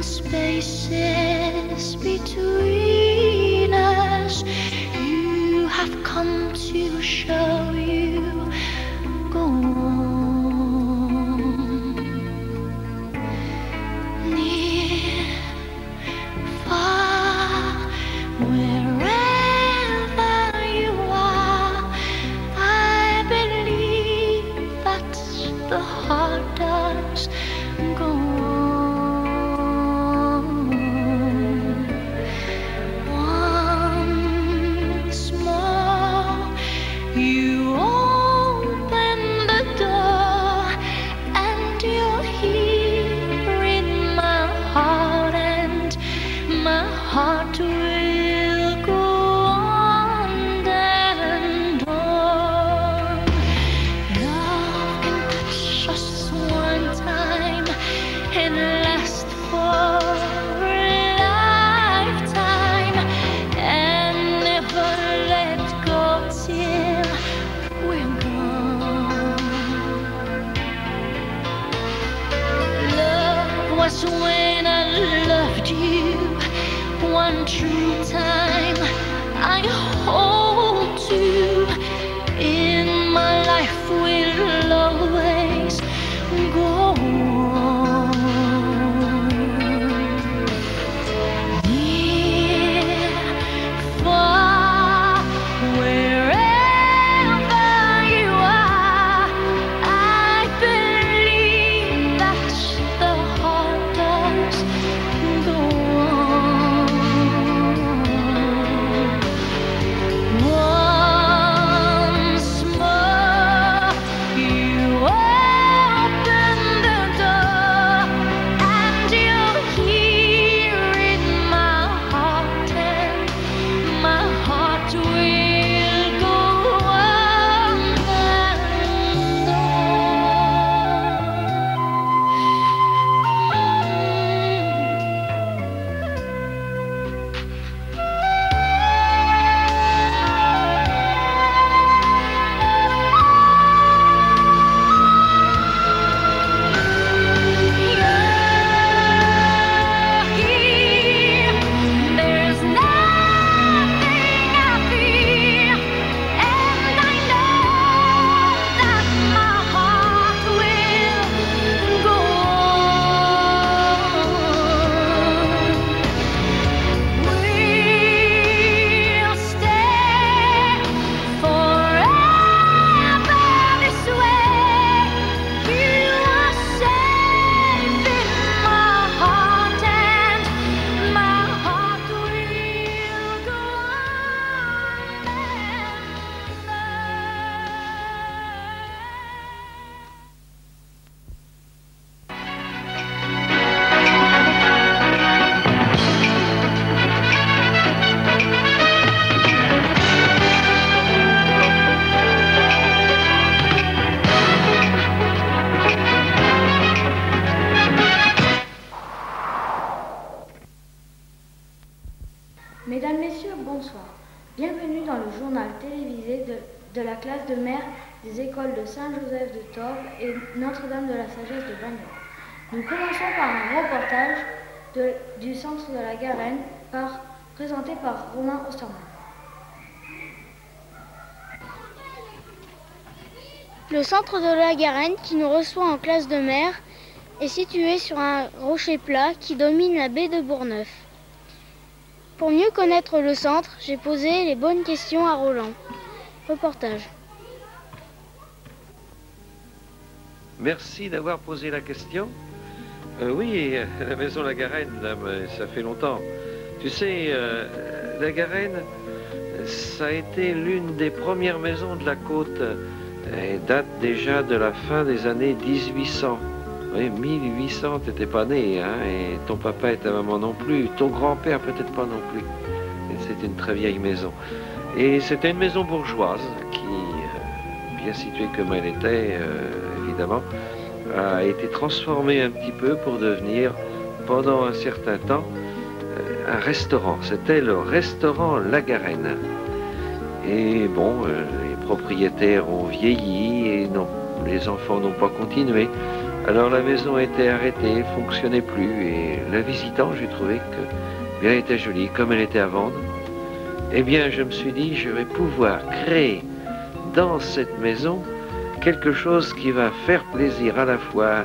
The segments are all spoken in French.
spaces between us. You have come to show you. Go on. Near, far, wherever you are, I believe that the heart does go on. Once more, you open the door, and you're here in my heart, and my heart will go on and on. Love can touch us one time and last for a lifetime, and never let go till we're gone. Love was when I loved you one true time. I hold to in my life will always go on. Near, far, wherever you are, I believe that the heart does go on. Once more, you open the door, and you're here in my heart, and my heart will go on and there's nothing I fear, and I know that my heart will go on. We'll stay forever this way. You are safe in my heart, and my heart will go on Mesdames, Messieurs, bonsoir. Bienvenue dans le journal télévisé de la classe de mer des écoles de Saint-Joseph de Tormes et Notre-Dame de la Sagesse de Bagnols. Nous commençons par un reportage du centre de la Garenne présenté par Romain Osterman. Le centre de la Garenne, qui nous reçoit en classe de mer, est situé sur un rocher plat qui domine la baie de Bourgneuf. Pour mieux connaître le centre, j'ai posé les bonnes questions à Roland. Reportage. Merci d'avoir posé la question. Oui, la maison La Garenne, ça fait longtemps. Tu sais, La Garenne, ça a été l'une des premières maisons de la côte. Elle date déjà de la fin des années 1800. Oui, 1800, t'étais pas né, hein, et ton papa et ta maman non plus, ton grand-père peut-être pas non plus. C'était une très vieille maison. Et c'était une maison bourgeoise qui, bien située comme elle était, évidemment, a été transformée un petit peu pour devenir, pendant un certain temps, un restaurant. C'était le restaurant La Garenne. Et bon, les propriétaires ont vieilli et non, les enfants n'ont pas continué. Alors la maison a été arrêtée, fonctionnait plus, et la visitant, j'ai trouvé que elle était jolie, comme elle était à vendre. Eh bien, je me suis dit, je vais pouvoir créer dans cette maison quelque chose qui va faire plaisir à la fois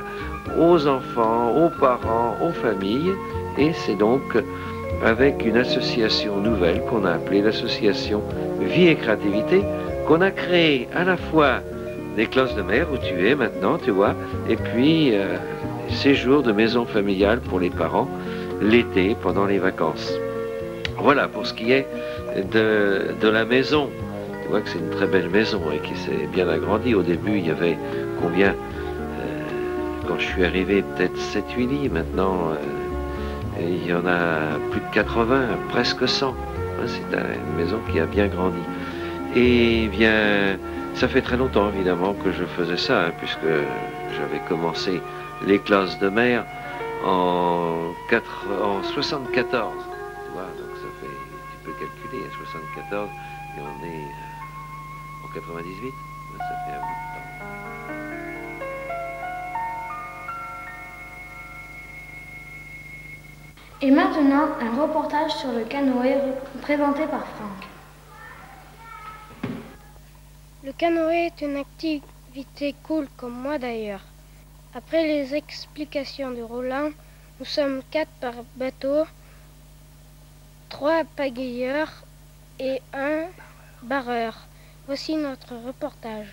aux enfants, aux parents, aux familles, et c'est donc avec une association nouvelle qu'on a appelée l'association Vie et Créativité, qu'on a créée à la fois des classes de mer où tu es maintenant, tu vois, et puis séjours de maison familiale pour les parents l'été pendant les vacances. Voilà pour ce qui est de la maison. Tu vois que c'est une très belle maison et qui s'est bien agrandie. Au début, il y avait combien quand je suis arrivé, peut-être 7-8 lits. Maintenant, il y en a plus de 80, presque 100. C'est une maison qui a bien grandi. Et bien, ça fait très longtemps, évidemment, que je faisais ça, hein, puisque j'avais commencé les classes de mer en 74. Tu vois, donc ça fait, tu peux calculer, 74, et on est en 98. Ça fait un bout de temps. Et maintenant, un reportage sur le canoë présenté par Franck. Le canoë est une activité cool, comme moi d'ailleurs. Après les explications de Roland, nous sommes 4 par bateau, 3 pagayeurs et 1 barreur. Voici notre reportage.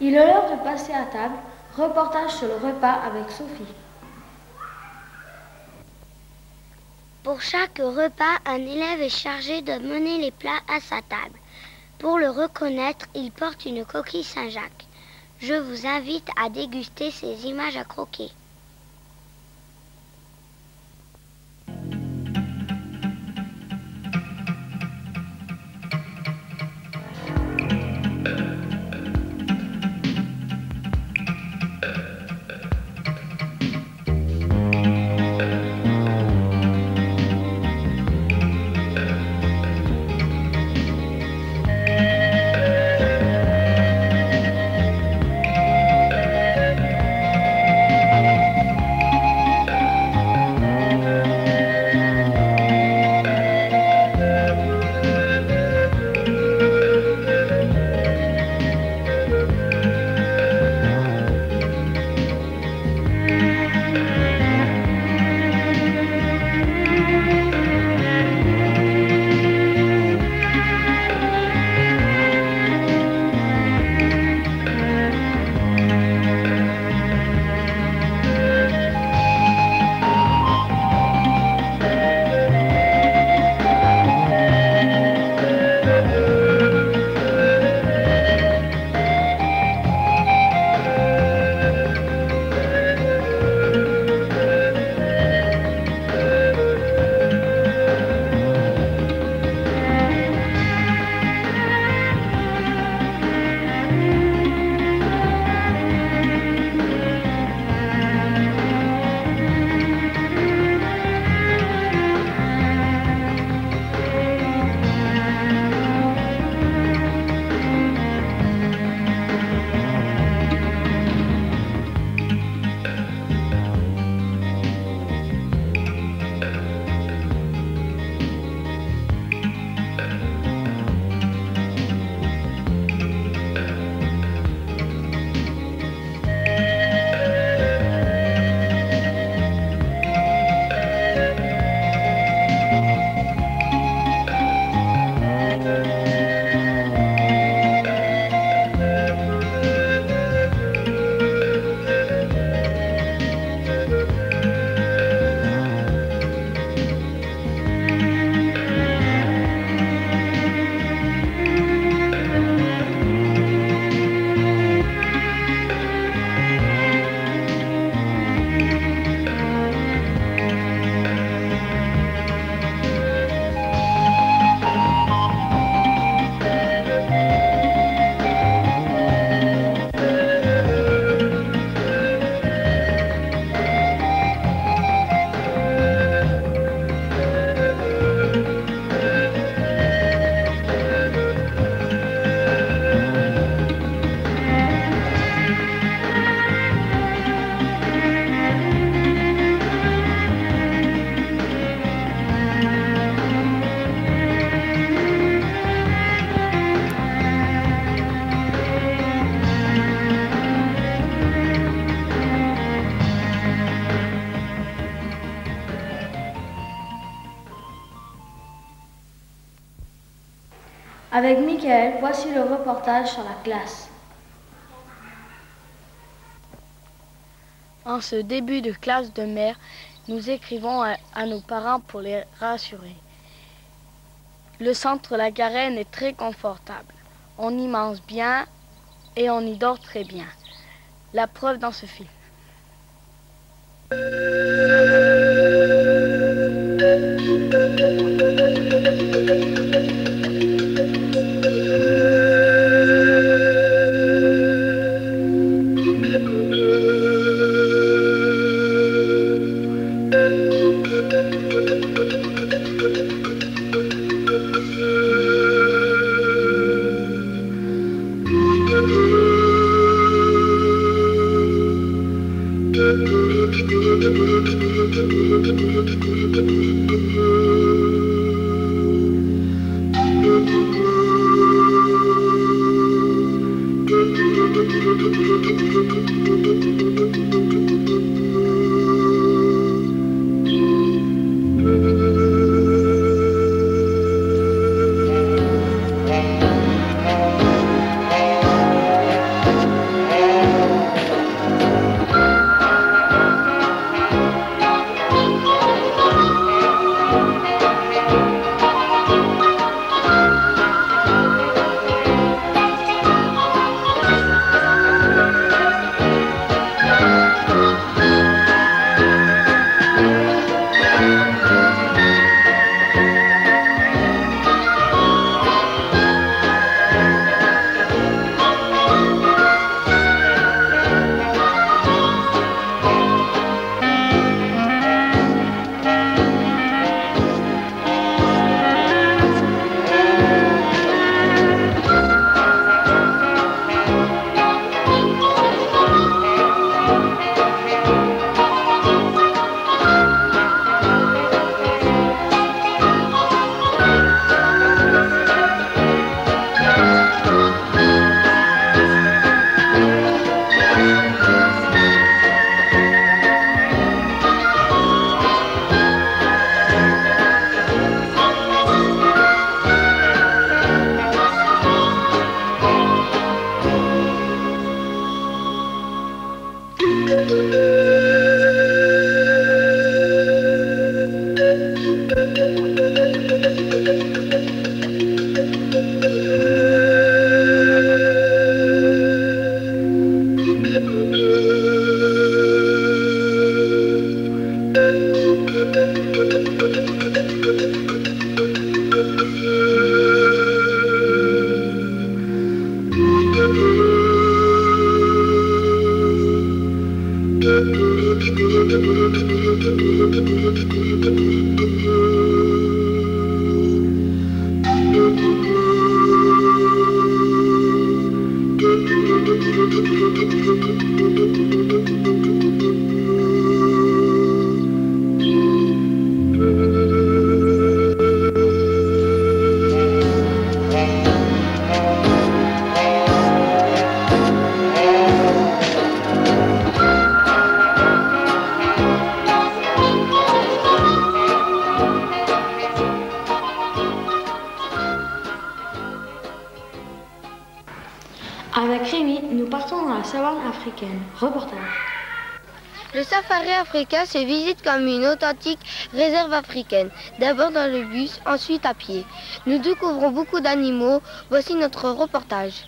Il est l'heure de passer à table. Reportage sur le repas avec Sophie. Pour chaque repas, un élève est chargé de mener les plats à sa table. Pour le reconnaître, il porte une coquille Saint-Jacques. Je vous invite à déguster ces images à croquer. Avec Michael, voici le reportage sur la classe. En ce début de classe de mer, nous écrivons à nos parents pour les rassurer. Le centre La Garenne est très confortable. On y mange bien et on y dort très bien. La preuve dans ce film. Avec Rémi, nous partons dans la savane africaine. Reportage. Le safari africain se visite comme une authentique réserve africaine. D'abord dans le bus, ensuite à pied. Nous découvrons beaucoup d'animaux. Voici notre reportage.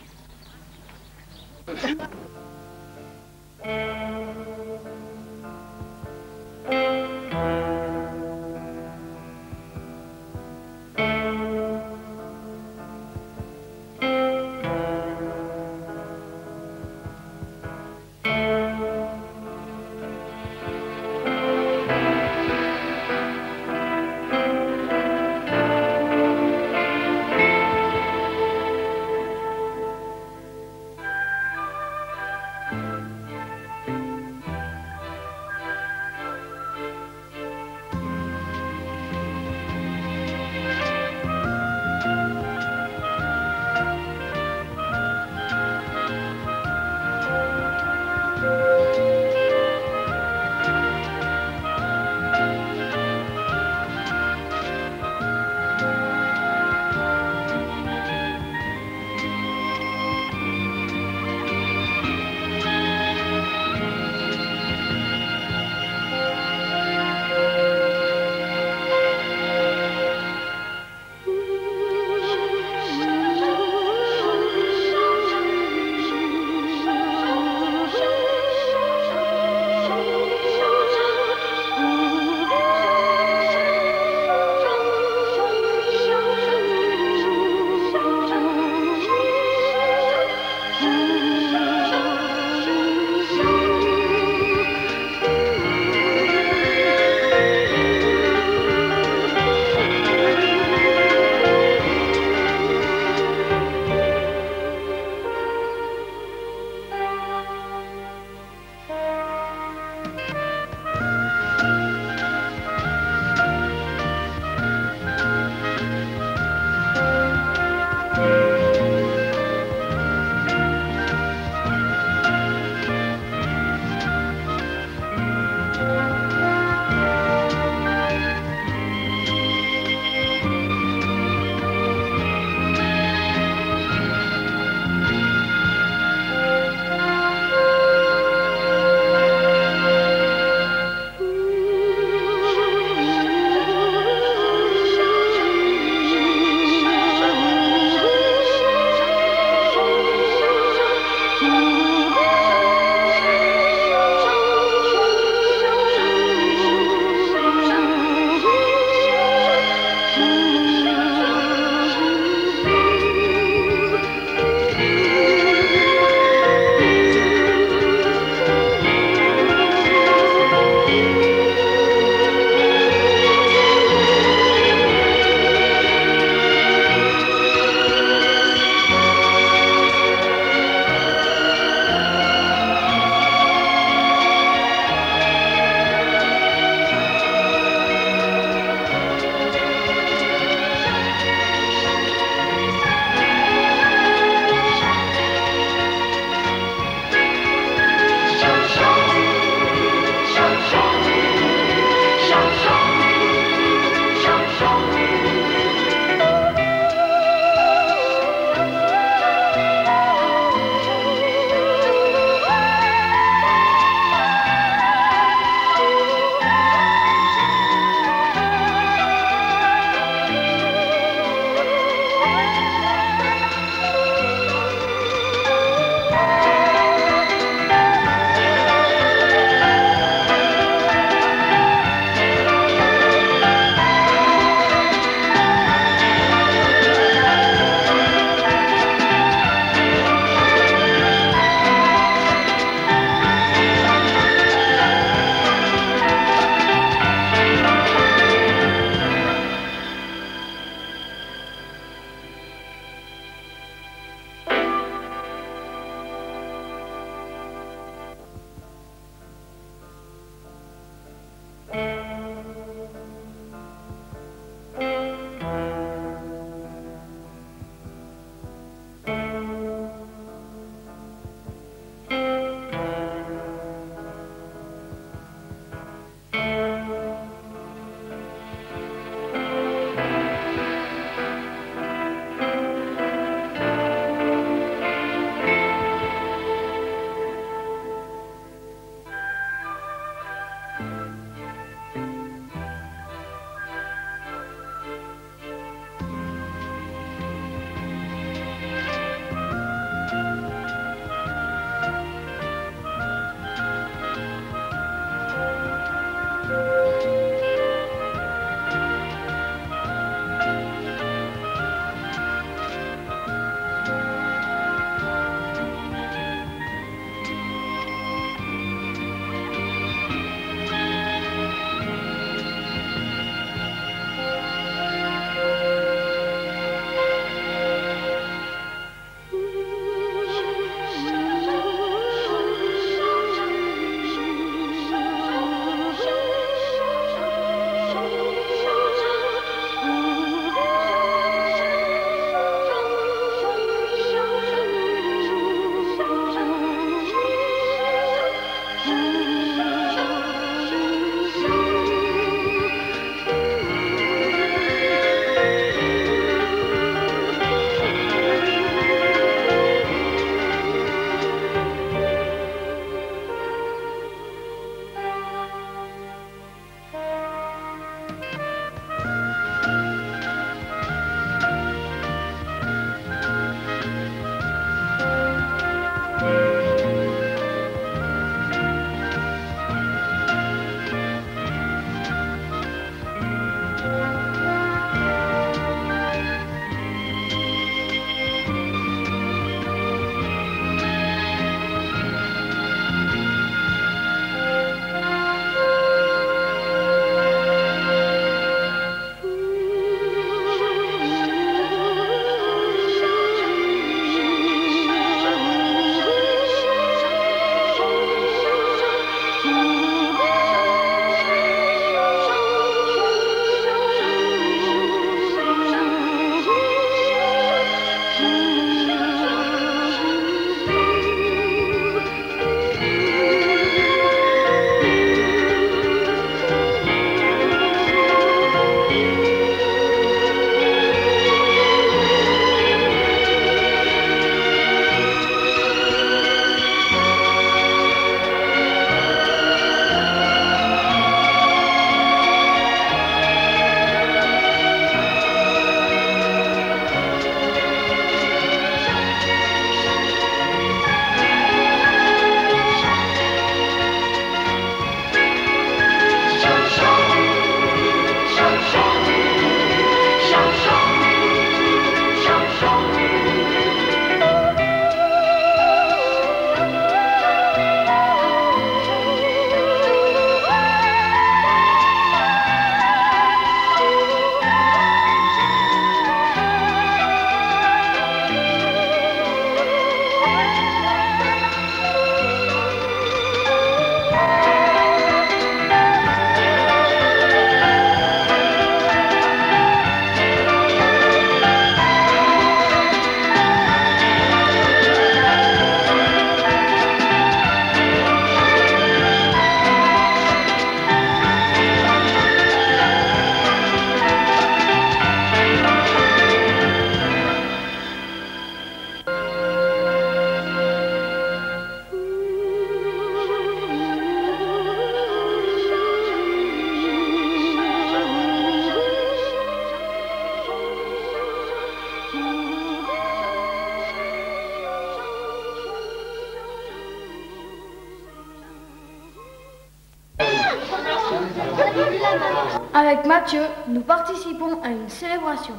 Avec Mathieu, nous participons à une célébration.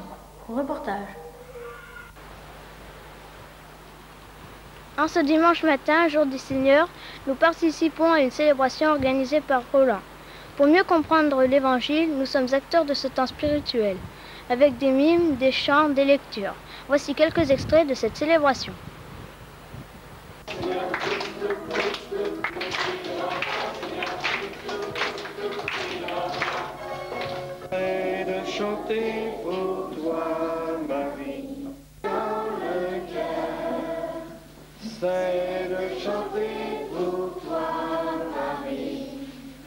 Reportage. En ce dimanche matin, jour du Seigneur, nous participons à une célébration organisée par Roland. Pour mieux comprendre l'Évangile, nous sommes acteurs de ce temps spirituel, avec des mimes, des chants, des lectures. Voici quelques extraits de cette célébration. Et de chanter pour toi, Marie, dans le cœur. C'est de chanter pour toi, Marie,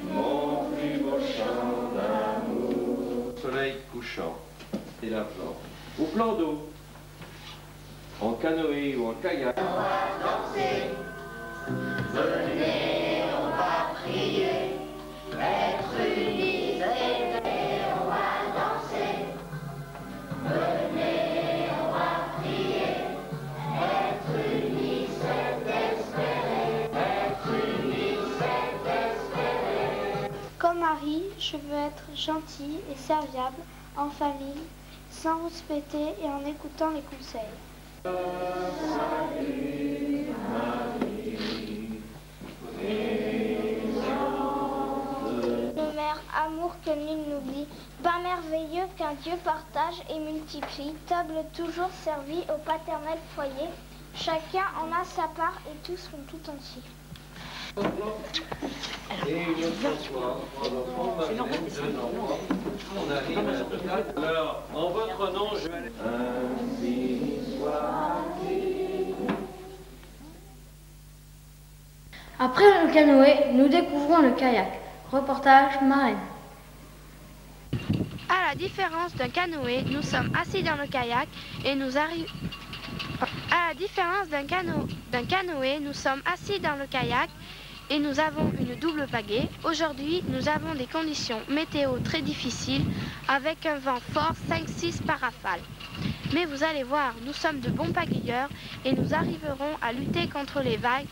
mon plus beau chant d'amour. Soleil couchant et l'argent. Au plan d'eau, en canoë ou en kayak. On va danser, venez, on va prier, être unis. Comme Marie, je veux être gentil et serviable en famille, sans respecter et en écoutant les conseils. Nos mères, amour que nul n'oublie, pain merveilleux qu'un Dieu partage et multiplie, table toujours servie au paternel foyer, chacun en a sa part et tous font tout entier. Et une autre fois, on arrive à la totale. Alors, en votre nom, je vais... Ainsi soit-il. Après le canoë, nous découvrons le kayak. Reportage Marraine. À la différence d'un canoë, nous sommes assis dans le kayak et nous arrivons... À la différence d'un canoë, nous sommes assis dans le kayak et nous avons une double pagaie. Aujourd'hui, nous avons des conditions météo très difficiles avec un vent fort 5-6 par rafale. Mais vous allez voir, nous sommes de bons pagayeurs et nous arriverons à lutter contre les vagues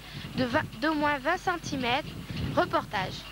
d'au moins 20 cm. Reportage.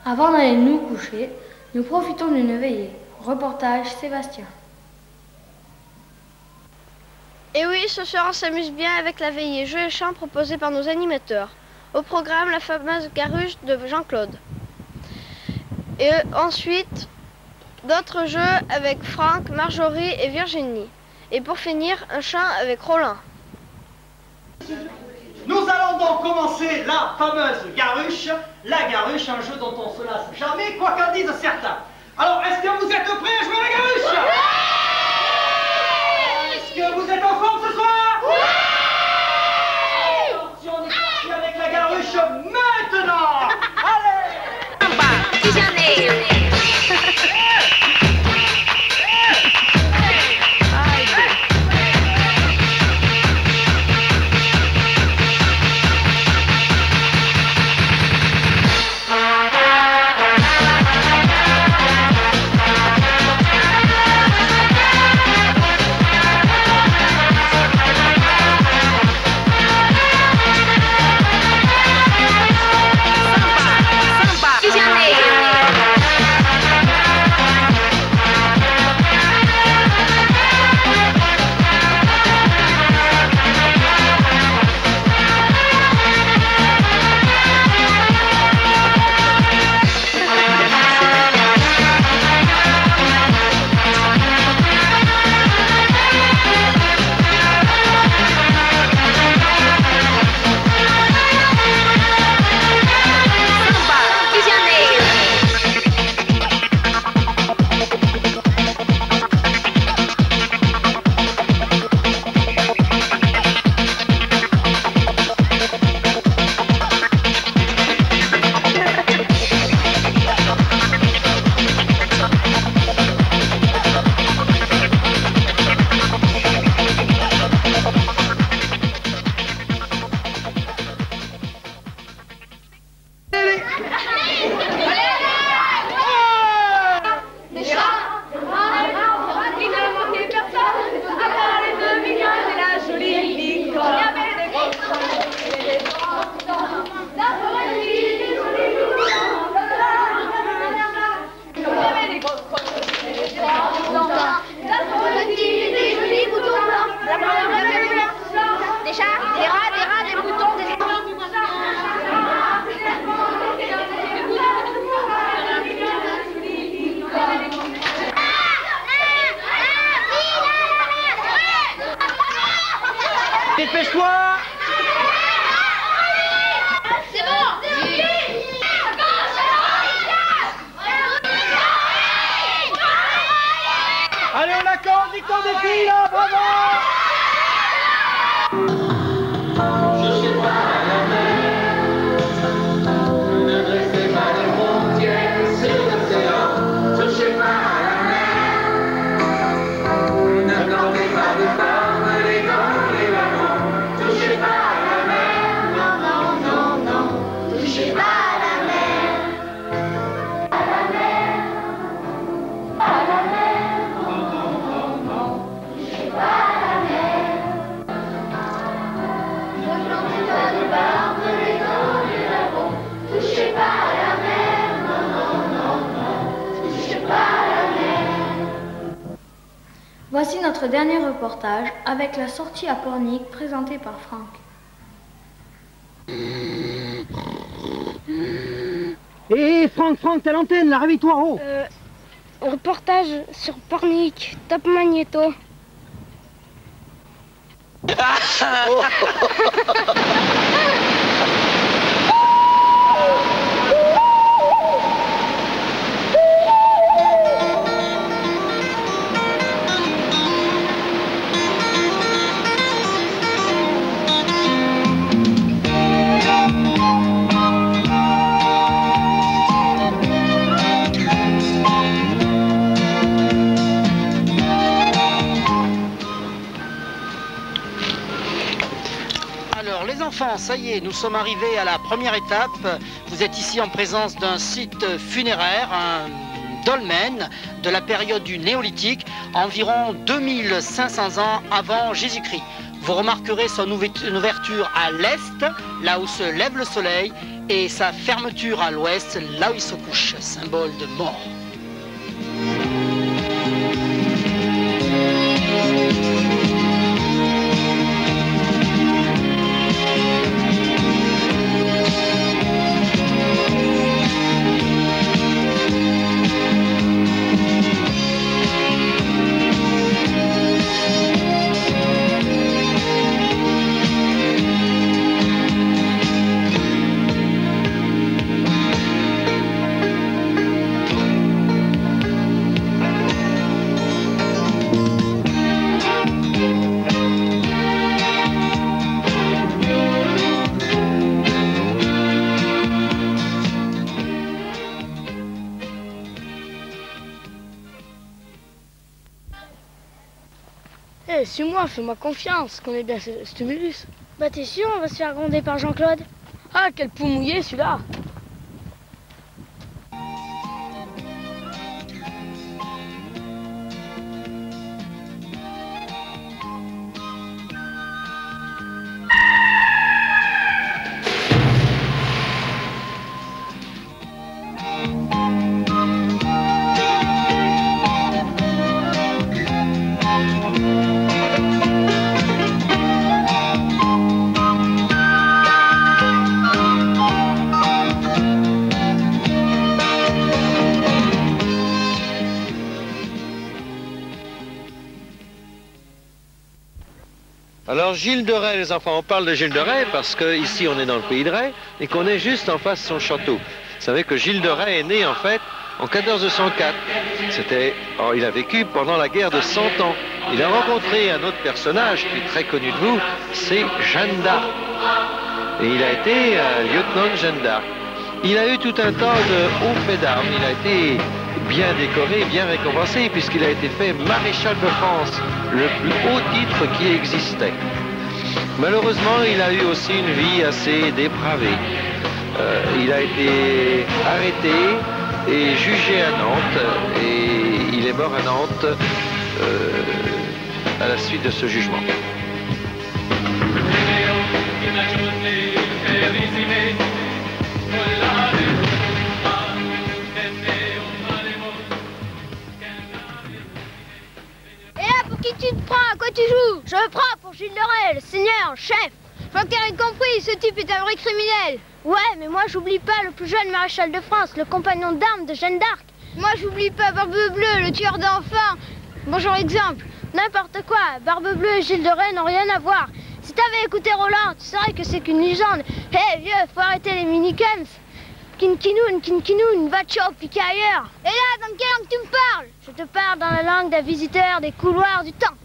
Avant d'aller nous coucher, nous profitons d'une veillée. Reportage Sébastien. Et oui, ce soir on s'amuse bien avec la veillée jeux et chants proposés par nos animateurs. Au programme, la fameuse Garuche de Jean-Claude. Et ensuite, d'autres jeux avec Franck, Marjorie et Virginie. Et pour finir, un chant avec Roland. Nous allons donc commencer la fameuse Garuche. La Garuche, un jeu dont on se lasse jamais, quoi qu'en disent certains. Alors, est-ce que vous êtes prêts à jouer à la Garuche? Oui! Est-ce que vous êtes en forme ce soir? Oui! Attention, on est parti avec la Garuche maintenant. Allez! Dépêche-toi! C'est bon! Allez, on accorde, victoire des filles, là, bravo! Voici notre dernier reportage avec la sortie à Pornic présentée par Franck. Hé Franck, t'as l'antenne, là, réveille-toi, oh! Reportage sur Pornic, Top Magnéto. Ça y est, nous sommes arrivés à la première étape. Vous êtes ici en présence d'un site funéraire, un dolmen de la période du néolithique, environ 2500 ans avant Jésus-Christ. Vous remarquerez son ouverture à l'est, là où se lève le soleil, et sa fermeture à l'ouest, là où il se couche, symbole de mort. Eh, suis-moi, fais-moi confiance, connais bien ce stimulus. Bah t'es sûr, on va se faire gronder par Jean-Claude? Ah, quel pou mouillé celui-là! Alors Gilles de Rais, les enfants, on parle de Gilles de Rais parce qu'ici on est dans le pays de Rais et qu'on est juste en face de son château. Vous savez que Gilles de Rais est né en fait en 1404. Il a vécu pendant la guerre de 100 ans. Il a rencontré un autre personnage qui est très connu de vous, c'est Jeanne d'Arc. Et il a été lieutenant de Jeanne d'Arc. Il a eu tout un tas de hauts faits d'armes. Il a été bien décoré, bien récompensé, puisqu'il a été fait maréchal de France, le plus haut titre qui existait. Malheureusement, il a eu aussi une vie assez dépravée. Il a été arrêté et jugé à Nantes, et il est mort à Nantes à la suite de ce jugement. Qui tu te prends? À quoi tu joues? Je me prends pour Gilles de Rais, le seigneur, chef. Faut qu'il ait compris, ce type est un vrai criminel. Ouais, mais moi j'oublie pas le plus jeune maréchal de France, le compagnon d'armes de Jeanne d'Arc. Moi j'oublie pas Barbe Bleue, le tueur d'enfants. Bonjour exemple, n'importe quoi, Barbe Bleue et Gilles de Rais n'ont rien à voir. Si t'avais écouté Roland, tu saurais que c'est qu'une légende. Hé vieux, faut arrêter les minicums. Kinkinoun, va te piquer ailleurs. Et là, dans quelle langue tu me parles? Je te parle dans la langue d'un visiteur des couloirs du temps.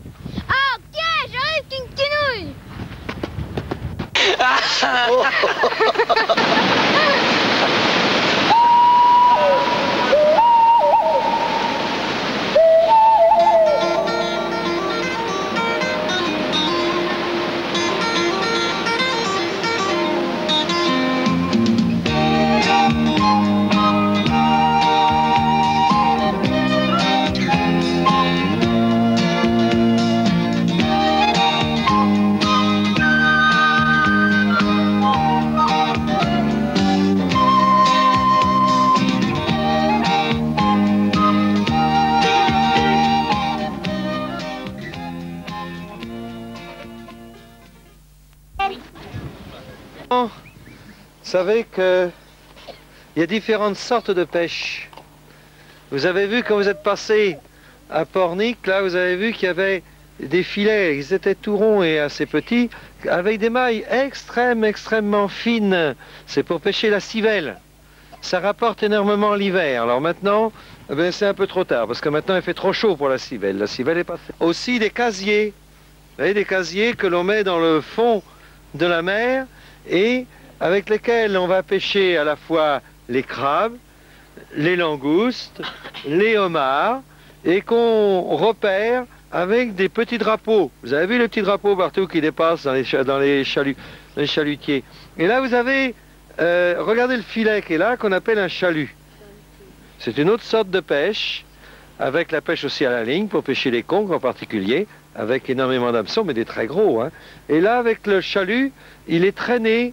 Ah, ok, j'arrive, Kinkinoun. Vous savez qu'il y a différentes sortes de pêche. Vous avez vu quand vous êtes passé à Pornic, là vous avez vu qu'il y avait des filets, ils étaient tout ronds et assez petits, avec des mailles extrêmement fines. C'est pour pêcher la civelle. Ça rapporte énormément l'hiver. Alors maintenant, eh bien, c'est un peu trop tard, parce que maintenant il fait trop chaud pour la civelle. La civelle est pas faite. Aussi des casiers. Vous voyez, des casiers que l'on met dans le fond de la mer et avec lesquels on va pêcher à la fois les crabes, les langoustes, les homards, et qu'on repère avec des petits drapeaux. Vous avez vu les petits drapeaux partout qui dépassent dans les chalutiers. Et là vous avez, regardez le filet qui est là, qu'on appelle un chalut. C'est une autre sorte de pêche, avec la pêche aussi à la ligne, pour pêcher les conques en particulier, avec énormément d'hameçons, mais des très gros. Hein. Et là, avec le chalut, il est traîné.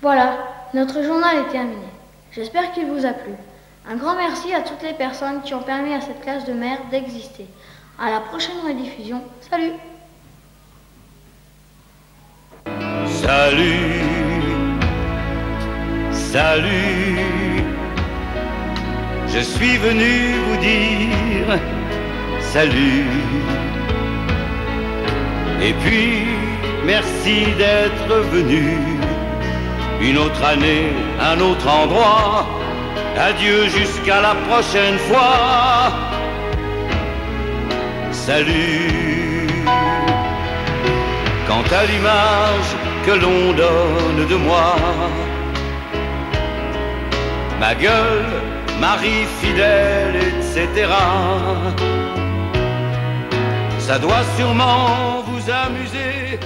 Voilà, notre journal est terminé. J'espère qu'il vous a plu. Un grand merci à toutes les personnes qui ont permis à cette classe de mer d'exister. À la prochaine rediffusion. Salut! Salut, salut, je suis venu vous dire salut. Et puis, merci d'être venu. Une autre année, un autre endroit. Adieu jusqu'à la prochaine fois. Salut. Quant à l'image que l'on donne de moi, ma gueule, mari fidèle, etc., ça doit sûrement vous amuser